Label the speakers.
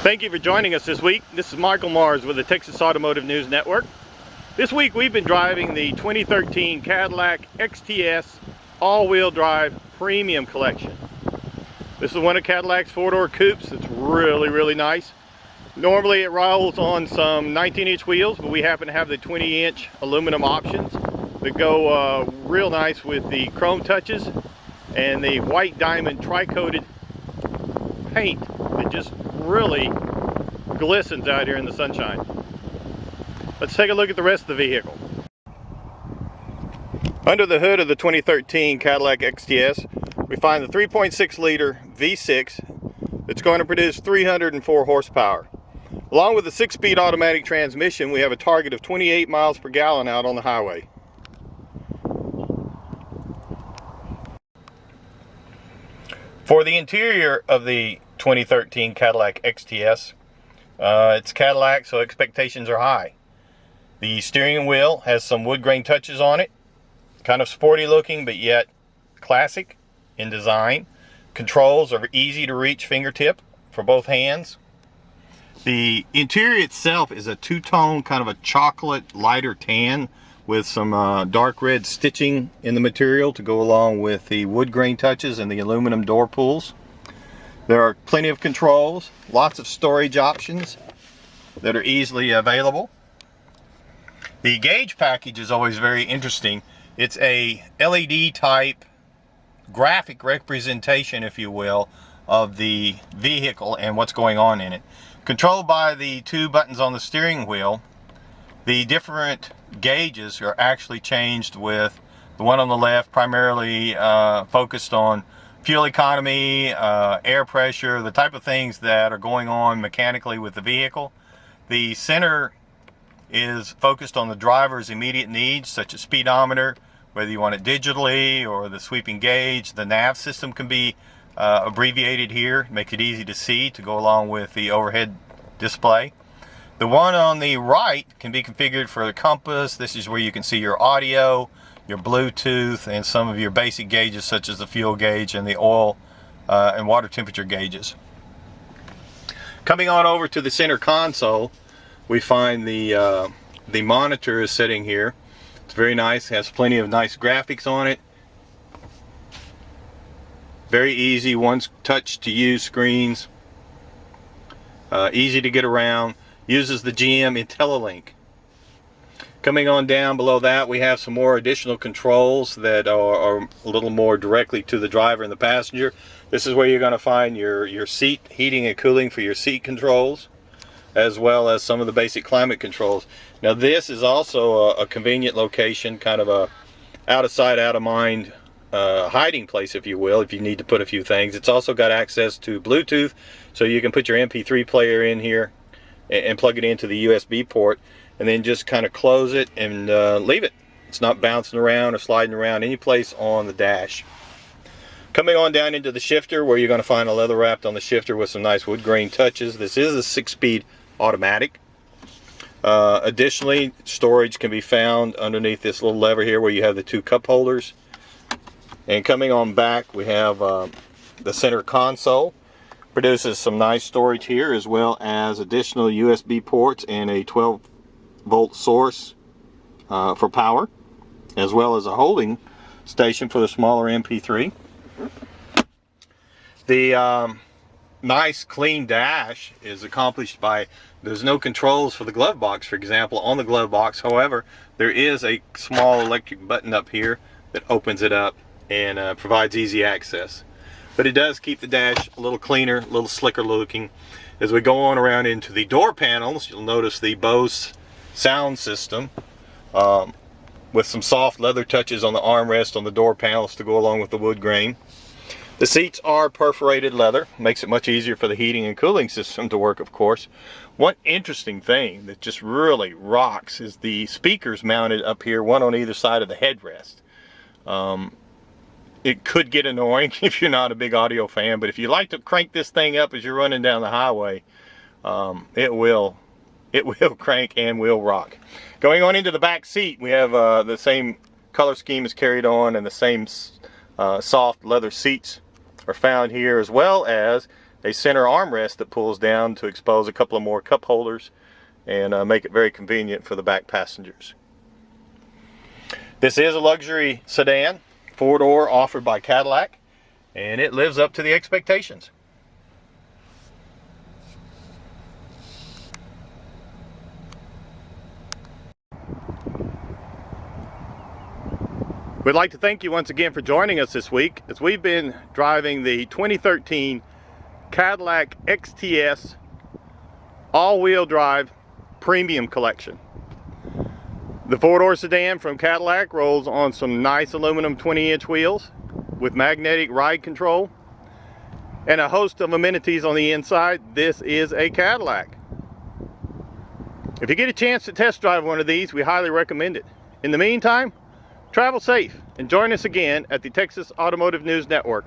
Speaker 1: Thank you for joining us this week. This is Michael Mars with the Texas Automotive News Network. This week we've been driving the 2013 Cadillac XTS all-wheel drive premium collection. This is one of Cadillac's four-door coupes. It's really nice. Normally it rolls on some 19-inch wheels, but we happen to have the 20-inch aluminum options that go real nice with the chrome touches and the white diamond tri-coated paint that just really glistens out here in the sunshine. Let's take a look at the rest of the vehicle. Under the hood of the 2013 Cadillac XTS, we find the 3.6 liter V6 that's going to produce 304 horsepower. Along with a 6-speed automatic transmission, we have a target of 28 miles per gallon out on the highway. For the interior of the 2013 Cadillac XTS, it's Cadillac, so expectations are high. The steering wheel has some wood grain touches on it, kind of sporty looking but yet classic in design. Controls are easy to reach fingertip for both hands. The interior itself is a two-tone, kind of a chocolate lighter tan with some dark red stitching in the material to go along with the wood grain touches and the aluminum door pulls. There are plenty of controls, lots of storage options that are easily available. The gauge package is always very interesting. It's a LED type graphic representation, if you will, of the vehicle and what's going on in it. Controlled by the two buttons on the steering wheel, the different gauges are actually changed, with the one on the left primarily focused on fuel economy, air pressure, the type of things that are going on mechanically with the vehicle. The center is focused on the driver's immediate needs, such as speedometer, whether you want it digitally or the sweeping gauge. The nav system can be abbreviated here, make it easy to see to go along with the overhead display. The one on the right can be configured for the compass. This is where you can see your audio, your Bluetooth, and some of your basic gauges such as the fuel gauge and the oil and water temperature gauges. Coming on over to the center console, we find the monitor is sitting here. It's very nice, has plenty of nice graphics on it. Very easy, one touch to use screens. Easy to get around. Uses the GM IntelliLink. Coming on down below that, we have some more additional controls that are a little more directly to the driver and the passenger. This is where you're going to find your seat heating and cooling for your seat controls, as well as some of the basic climate controls. Now this is also a convenient location, kind of a out of sight, out of mind hiding place, if you will, if you need to put a few things. It's also got access to Bluetooth, so you can put your MP3 player in here and plug it into the USB port, and then just kind of close it and leave it. It's not bouncing around or sliding around any place on the dash. Coming on down into the shifter, where you're going to find a leather wrapped on the shifter with some nice wood grain touches. This is a 6-speed automatic. Additionally, storage can be found underneath this little lever here where you have the two cup holders. And coming on back, we have the center console. Produces some nice storage here, as well as additional USB ports and a 12-volt source for power, as well as a holding station for the smaller MP3. The nice clean dash is accomplished by, there's no controls for the glove box, for example, on the glove box. However, there is a small electric button up here that opens it up and provides easy access. But it does keep the dash a little cleaner, a little slicker looking. As we go on around into the door panels, you'll notice the Bose sound system with some soft leather touches on the armrest on the door panels to go along with the wood grain. The seats are perforated leather, makes it much easier for the heating and cooling system to work, of course. One interesting thing that just really rocks is the speakers mounted up here, one on either side of the headrest. It could get annoying if you're not a big audio fan, but if you like to crank this thing up as you're running down the highway, it will crank and will rock. Going on into the back seat, we have the same color scheme is carried on, and the same soft leather seats are found here, as well as a center armrest that pulls down to expose a couple of more cup holders and make it very convenient for the back passengers. This is a luxury sedan, 4-door, offered by Cadillac, and it lives up to the expectations. We'd like to thank you once again for joining us this week as we've been driving the 2013 Cadillac XTS all-wheel drive premium collection. The 4-door sedan from Cadillac rolls on some nice aluminum 20-inch wheels with magnetic ride control and a host of amenities on the inside. This is a Cadillac. If you get a chance to test drive one of these, we highly recommend it. In the meantime, travel safe and join us again at the Texas Automotive News Network.